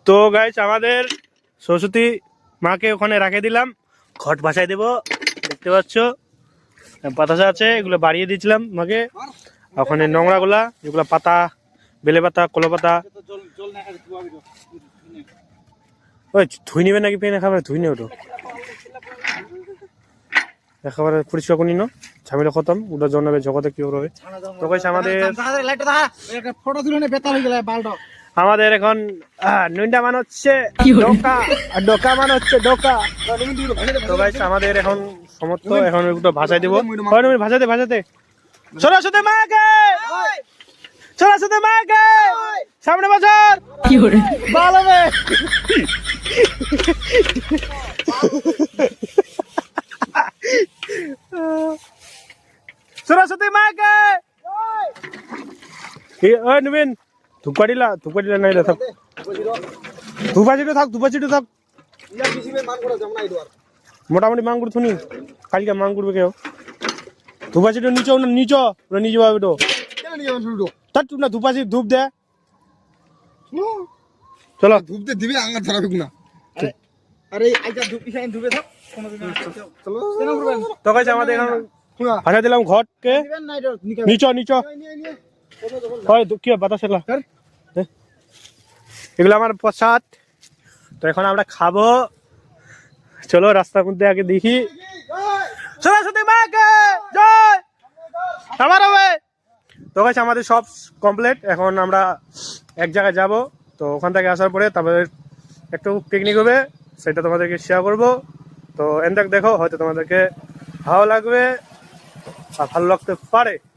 তো গাইস আমাদের সরস্বতী মাকে ওখানে রেখে দিলাম, ঘট ভাসাই দেব। দেখতে পাচ্ছ বাতাসা আছে, এগুলো বাড়িয়ে দিয়েছিলাম মাকে। ওখানে নোংরা গুলা যেগুলো পাতা, বেলে পাতা, কলো পাতা, ওই ধুই নিবে নাকি পেন একেবারে ধুই নি, ওটা একেবারে পরিষ্কার করে নিন, ঝামেলা খতম। ওটা জানাবে জগতে কি হবে। তো গাইস আমাদের এখন নুনটা মান হচ্ছে ডোকা, আর ডোকা মান হচ্ছে ডোকা। তো গাইস আমাদের এখন সমস্ত এখন একটু ভাষায় দিব। ভাষাতে ভাষাতে সরস্বতী মাকে, সরস্বতী মাকে সামনে বছর ভালো হবে। সরস্বতী মাকে ওই নবীন ধূপকাঠিলা ধূপকাঠিলা নাই থাক, ধূপাচিটো থাক, ধূপাচিটো থাক। মোটামুটি মাঙ্গুর থুনি কালকে মাঙ্গুর কেউ ধূপাচিটো নিচ নিচ নিচে পাবে তো তার না ধূপাচি ধূপ দে। চলো ধূপ দে দিবি আঙ্গার ধরাবি না। আরে আইজা ধূপ ইসাইন ধূপে থাক চলো। তো গাইস আমাদের এখন ভাষা দিলাম ঘটকে নিচ নিচ। হয় কি বাতাস এলা এগুলো আমার প্রসাদ। তো এখন আমরা খাবো। চলো রাস্তার মধ্যে আগে দেখি সরস্বতী মাকে জয়। আবার হবে। তো গাইস আমাদের সব কমপ্লিট। এখন আমরা এক জায়গায় যাব। তো ওখান থেকে আসার পরে তারপরে একটু পিকনিক হবে, সেটা তোমাদেরকে শেয়ার করব। তো এন্ড দেখো, হয়তো তোমাদেরকে ভালো লাগবে আর ভালো লাগতে পারে।